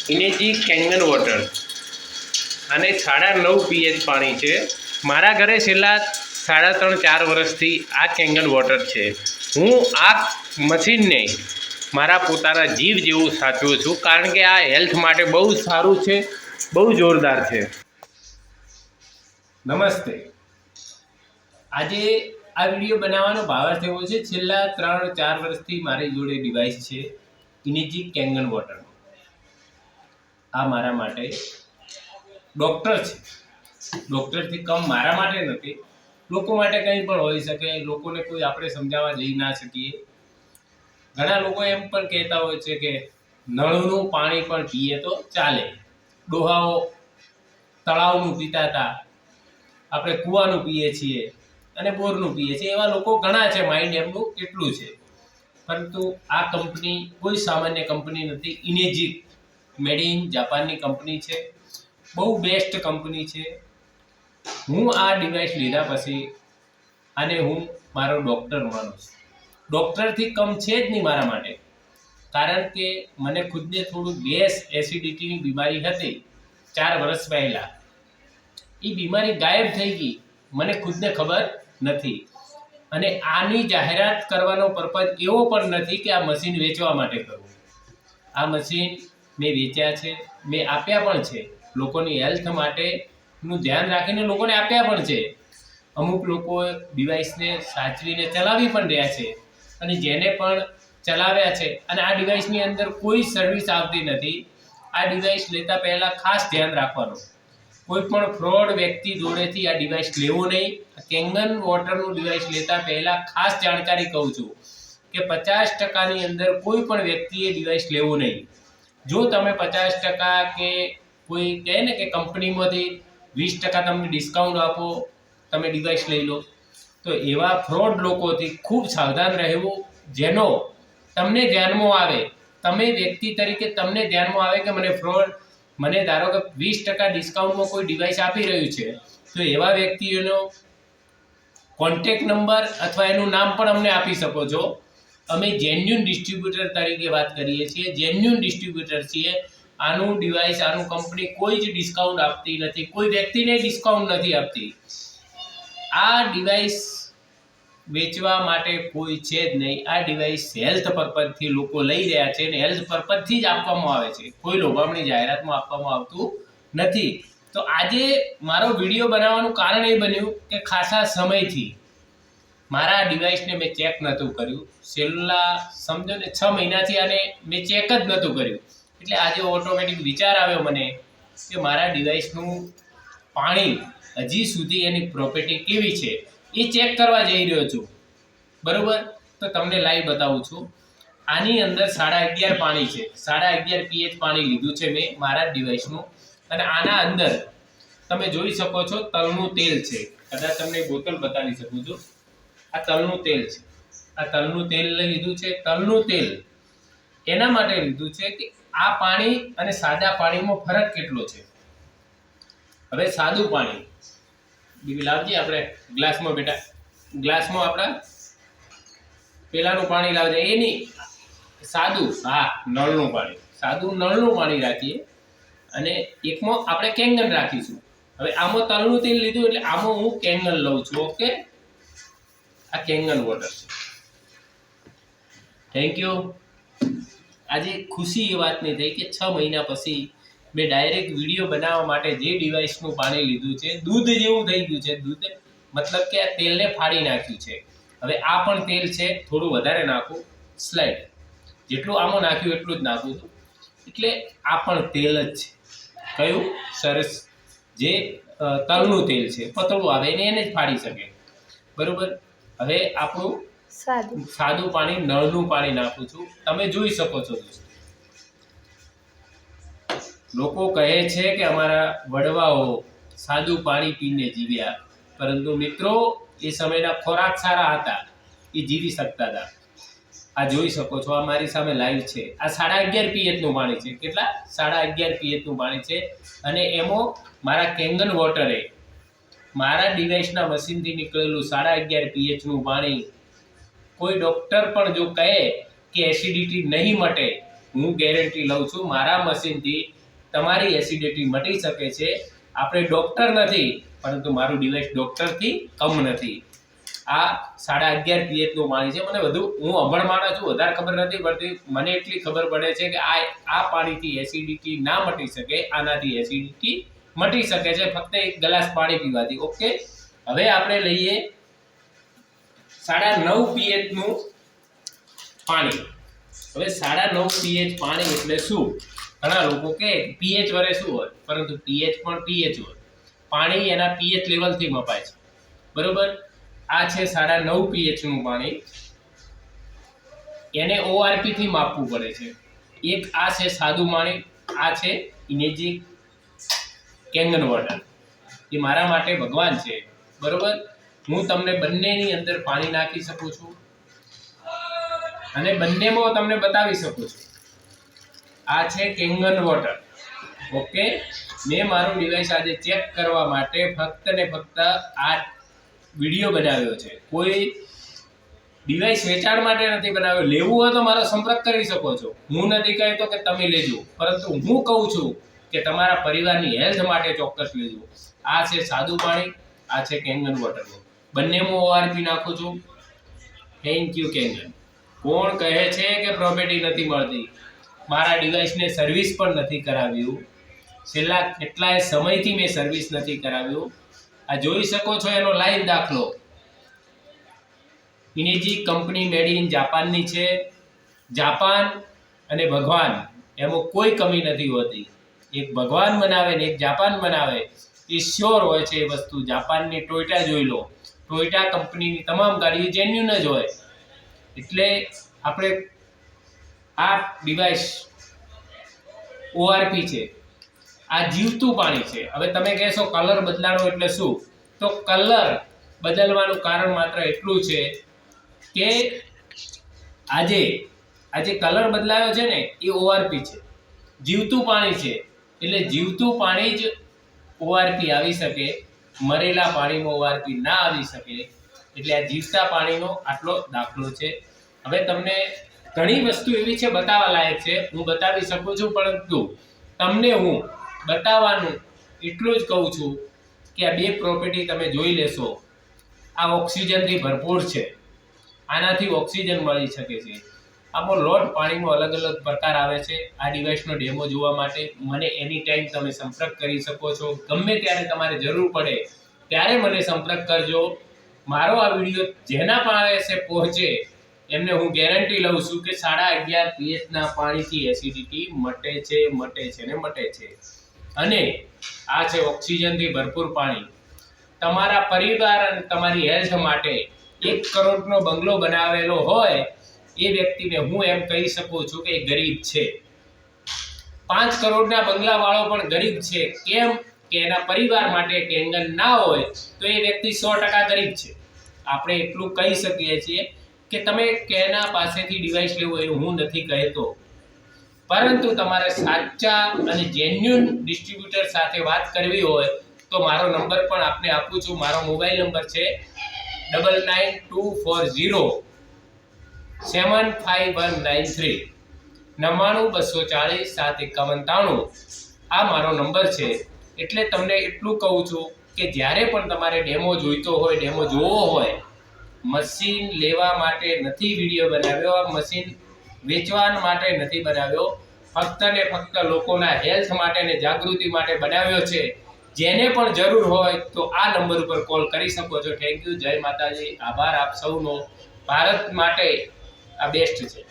ઇનેજી Kangen water અને 9.5 pH પાણી છે. મારા ઘરે છેલ્લા 3.5-4 વર્ષથી આ કેંગન વોટર છે. હું આ મશીનને મારા પોતાના જીવ જેવું સાચવું છું, કારણ કે આ હેલ્થ માટે બહુ સારું છે, બહુ જોરદાર છે. નમસ્તે. આજે આ વિડીયો બનાવવાનો ભાવાર્થ એવો છે, છેલ્લા 3-4 વર્ષથી મારી જોડે ડિવાઇસ છે ઇનેજી કેંગન વોટર. આ મારા માટે ડૉક્ટર છે. ડૉક્ટરથી કમ મારા માટે નથી, લોકો માટે કંઈ પણ હોઈ શકે. લોકોને કોઈ આપણે સમજાવવા જઈ ના શકીએ. ઘણા લોકો એમ પણ કહેતા હોય છે કે નળનું પાણી પણ પીએ તો ચાલે. ડોહાઓ તળાવનું પીતા હતા, આપણે કૂવાનું પીએ છીએ અને બોરનું પીએ છીએ. એવા લોકો ઘણા છે, માઇન્ડ એમનું એટલું છે. પરંતુ આ કંપની કોઈ સામાન્ય કંપની નથી. ઇનેજી મેડ ઇન જાપાનની કંપની છે. બહુ બેસ્ટ કંપની છે. હું આ ડિવાઇસ લીધા પછી આને હું મારો ડૉક્ટર માનું છું. ડૉક્ટરથી કમ છે જ નહીં મારા માટે, કારણ કે મને ખુદને થોડું ગેસ એસિડિટીની બીમારી હતી 4 વર્ષ પહેલાં. એ બીમારી ગાયબ થઈ ગઈ, મને ખુદને ખબર નથી. અને આની જાહેરાત કરવાનો પર્પઝ એવો પણ નથી કે આ મશીન વેચવા માટે કરવું. આ મશીન મેં વેચ્યા છે, મેં આપ્યા પણ છે. લોકોની હેલ્થ માટેનું ધ્યાન રાખીને લોકોને આપ્યા પણ છે. અમુક લોકો ડિવાઇસને સાચવીને ચલાવી પણ રહ્યા છે. અને જેને પણ ચલાવ્યા છે, અને આ ડિવાઇસની અંદર કોઈ સર્વિસ આવતી નથી. આ ડિવાઇસ લેતા પહેલાં ખાસ ધ્યાન રાખવાનું, કોઈ પણ ફ્રોડ વ્યક્તિ જોડેથી આ ડિવાઇસ લેવો નહીં. કેંગન વોટરનું ડિવાઇસ લેતા પહેલાં ખાસ જાણકારી કહું છું કે 50% અંદર કોઈ પણ વ્યક્તિએ ડિવાઇસ લેવું નહીં. જો તમે 50% કે કોઈ કહે ને કે કંપનીમાંથી 20% તમને ડિસ્કાઉન્ટ આપો, તમે ડિવાઇસ લઈ લો, તો એવા ફ્રોડ લોકોથી ખૂબ સાવધાન રહેવું. જેનો તમને ધ્યાનમાં આવે, તમે વ્યક્તિ તરીકે તમને ધ્યાનમાં આવે કે મને ધારો કે 20% ડિસ્કાઉન્ટમાં કોઈ ડિવાઇસ આપી રહ્યું છે, તો એવા વ્યક્તિઓનો કોન્ટેક્ટ નંબર અથવા એનું નામ પણ અમને આપી શકો છો. અમે જેન્યુન ડિસ્ટ્રીબ્યુટર તરીકે વાત કરીએ છીએ, જેન્યુન ડિસ્ટ્રીબ્યુટર છીએ. આનું ડિવાઇસ, આનું કંપની કોઈ જ ડિસ્કાઉન્ટ આપતી નથી, કોઈ વ્યક્તિને ડિસ્કાઉન્ટ નથી આપતી. આ ડિવાઇસ વેચવા માટે કોઈ છે જ નહીં. આ ડિવાઇસ હેલ્થ પર્પઝથી લોકો લઈ રહ્યા છે, અને હેલ્થ પર્પઝથી જ આપવામાં આવે છે. કોઈ લોભામણી જાહેરાતમાં આપવામાં આવતું નથી. તો આજે મારો વિડીયો બનાવવાનું કારણ એ બન્યું કે ખાસા સમયથી મારા ડિવાઇસને મેં ચેક નહોતું કર્યું. છેલ્લા સમજો ને 6 મહિનાથી આને મેં ચેક જ નહોતું કર્યું. એટલે આજે ઓટોમેટિક વિચાર આવ્યો મને કે મારા ડિવાઇસનું પાણી હજી સુધી એની પ્રોપર્ટી કેવી છે એ ચેક કરવા જઈ રહ્યો છું. બરાબર? તો તમને લાઈવ બતાવું છું. આની અંદર 11.5 પાણી છે. 11.5 pH પાણી લીધું છે મેં મારા ડિવાઇસનું. અને આના અંદર તમે જોઈ શકો છો તલનું તેલ છે. કદાચ તમને બોટલ બતાવી શકું છું. આ તલનું તેલ છે. આ તલનું તેલ લીધું છે. તલનું તેલ એના માટે લીધું છે કે આ પાણી અને સાદા પાણીમાં ફરક કેટલો છે. હવે સાદું પાણી બીબી લાવજે, આપણે ગ્લાસમાં બેટા, ગ્લાસમાં આપણા પેલાનું પાણી લાવજે. એ નહીં, સાદું, હા, નળનું પાણી. સાદું નળનું પાણી રાખીએ અને એકમાં આપણે કેંગન રાખીશું. હવે આમાં તલનું તેલ લીધું એટલે આમાં હું કેંગન લઉં છું. ઓકે, આ કેંગન વોટર છે. Thank you. આજે ખુશી એ વાતની થઈ કે 6 મહિના પછી મેં ડાયરેક્ટ વિડીયો બનાવવા માટે જે ડિવાઇસનું પાણી લીધું છે, દૂધ જેવું થઈ ગયું છે. દૂધ મતલબ કે આ તેલને ફાડી નાખ્યું છે. હવે આ પણ તેલ છે, થોડું વધારે નાખું, સ્લાઇડ જેટલું આમાં નાખ્યું એટલું જ નાખું છું. એટલે આ પણ તેલ જ છે. કયું? સરસ, જે તલનું તેલ છે, પતળું આવે એને જ ફાડી શકે. બરોબર? હવે આપણું સાદું પાણી, નળનું પાણી નાખું છું. તમે જોઈ શકો છો દોસ્તો. લોકો કહે છે કે અમારા વડવાઓ સાદું પાણી પીને જીવ્યા, પરંતુ મિત્રો એ સમયના ખોરાક સારા હતા, એ જીવી શકતા હતા. આ જોઈ શકો છો, આ મારી સામે લાઈવ છે. આ 11.5 pH નું પાણી છે. કેટલા? 11.5 pH નું પાણી છે. અને એમાં મારા કેંગન વોટરે, મારા ડિવાઇસના મશીનથી નીકળેલું 11.5 pH નું પાણી. કોઈ ડૉક્ટર પણ જો કહે કે એસિડિટી નહીં મટે હું ગેરંટી લઉં છું મારા મશીનથી તમારી એસિડિટી મટી શકે છે. આપણે ડૉક્ટર નથી, પરંતુ મારું ડિવાઇસ ડૉક્ટરથી કમ નથી. આ 11.5 pHનું પાણી છે. મને વધુ, હું અભણ માણસ છું, વધારે ખબર નથી પડતી. મને એટલી ખબર પડે છે કે આ પાણીથી એસિડિટી ના મટી શકે, આનાથી એસિડિટી મટી શકે છે ફક્ત એક ગ્લાસ પાણી પીવાથી. ઓકે, હવે આપણે લઈએ 9.5 pHનું પાણી. હવે 9.5 pH પાણી એટલે શું? ઘણા લોકો કહે pH વડે શું હોય, પરંતુ pH પણ pH હોય. પાણી એના pH લેવલથી મપાય છે, બરોબર? આ છે 9.5 pHનું પાણી. એને ORP થી માપવું પડે છે. એક આ છે સાદું પાણી, આ છે ઇનેજી કેંગન વોટર. એ મારા માટે ભગવાન છે, બરોબર? હું તમને બંનેની અંદર પાણી નાખી શકું છું અને બંનેમાં તમને બતાવી શકું છું. આ છે કેંગન વોટર. ઓકે, મેં મારું ડિવાઇસ આજે ચેક કરવા માટે ફક્ત ને ફક્ત આ વિડીયો બનાવ્યો છે. કોઈ ડિવાઇસ વેચાણ માટે નથી બનાવ્યો. લેવું હોય તો મારો સંપર્ક કરી શકો છો. હું નથી કહેતો કે તમે લેજો, પરંતુ હું કહું છું કે તમારા પરિવારની હેલ્થ માટે ચોક્કસ લેજો. આ છે સાદું પાણી, આ છે કેંગન વોટરનું. બંનેમાં ORP નાખું છું. Thank you Kangen. કોણ કહે છે કે પ્રોપર્ટી નથી મળતી? મારા ડિવાઇસને સર્વિસ પણ નથી કરાવ્યું. છેલ્લા કેટલાય સમયથી મેં સર્વિસ નથી કરાવ્યું. આ જોઈ શકો છો એનો લાઈવ દાખલો. ઇનેજી કંપની મેડ ઇન જાપાનની છે. જાપાન અને ભગવાન, એમાં કોઈ કમી નથી હોતી. એક ભગવાન બનાવે ને એક જાપાન બનાવે, એ શ્યોર હોય છે એ વસ્તુ. જાપાનની ટોયોટા જોઈ લો, ટોયોટા કંપનીની તમામ ગાડીઓ જેન્યુન જ હોય. એટલે આપણે આ ડિવાઇસ ORP છે, આ જીવતું પાણી છે. હવે તમે કહેશો કલર બદલાનો એટલે શું? તો કલર બદલવાનું કારણ માત્ર એટલું છે કે આજે કલર બદલાયો છે ને, એ ORP છે, જીવતું પાણી છે. એટલે જીવતું પાણી જ ORP આવી શકે, મરેલા પાણીમાં ORP ના આવી શકે. એટલે આ જીવતા પાણીનો આટલો દાખલો છે. હવે તમને ઘણી વસ્તુ એવી છે બતાવવા લાયક છે, હું બતાવી શકું છું, પરંતુ તમને હું બતાવવાનું એટલું જ કહું છું કે આ બે પ્રોપર્ટી તમે જોઈ લેશો. આ ઓક્સિજનથી ભરપૂર છે, આનાથી ઓક્સિજન મળી શકે છે. આમાં લોટ પાણીમાં અલગ અલગ પ્રકાર આવે છે. આ ડિવાઇસનો ડેમો જોવા માટે મને એની ટાઈમ તમે સંપર્ક કરી શકો છો. ગમે ત્યારે તમારે જરૂર પડે ત્યારે મને સંપર્ક કરજો. મારો આ વિડીયો જેના પાસે પહોંચે એમને હું ગેરંટી લઉં છું કે 11.5 pHના પાણીથી એસિડિટી મટે છે ને મટે છે. અને આ છે ઓક્સિજનથી ભરપૂર પાણી. તમારા પરિવાર અને તમારી હેલ્થ માટે 1 કરોડનો બંગલો બનાવેલો હોય એ વ્યક્તિને હું એમ કહી શકું છું કે ગરીબ છે. 5 કરોડના બંગલાવાળો પણ ગરીબ છે. કેમ કે એના પરિવાર માટે કેંગન ના હોય તો એ વ્યક્તિ 100% ગરીબ છે. આપણે એટલું કહી શકીએ છીએ કે તમે કેના પાસેથી ડિવાઇસ લેવું એ હું નથી કહેતો, પરંતુ તમારે સાચા અને જેન્યુન ડિસ્ટ્રીબ્યુટર સાથે વાત કરવી હોય તો મારો નંબર પણ આપને આપું છું. મારો મોબાઈલ નંબર છે 9924075193 9924075193. આ મારો નંબર છે. એટલે તમને એટલું કહું છું કે જ્યારે પણ તમારે ડેમો જોઈતો હોય, ડેમો જોવો હોય, મશીન લેવા માટે નથી વિડીયો બનાવ્યો, મશીન વેચવા માટે નથી બનાવ્યો, ફક્ત ને ફક્ત લોકોના હેલ્થ માટે ને જાગૃતિ માટે બનાવ્યો છે. જેને પણ જરૂર હોય તો આ નંબર ઉપર કોલ કરી શકો છો. Thank you. જય માતાજી. આભાર આપ સૌનો. ભારત માટે આ બેસ્ટ છે.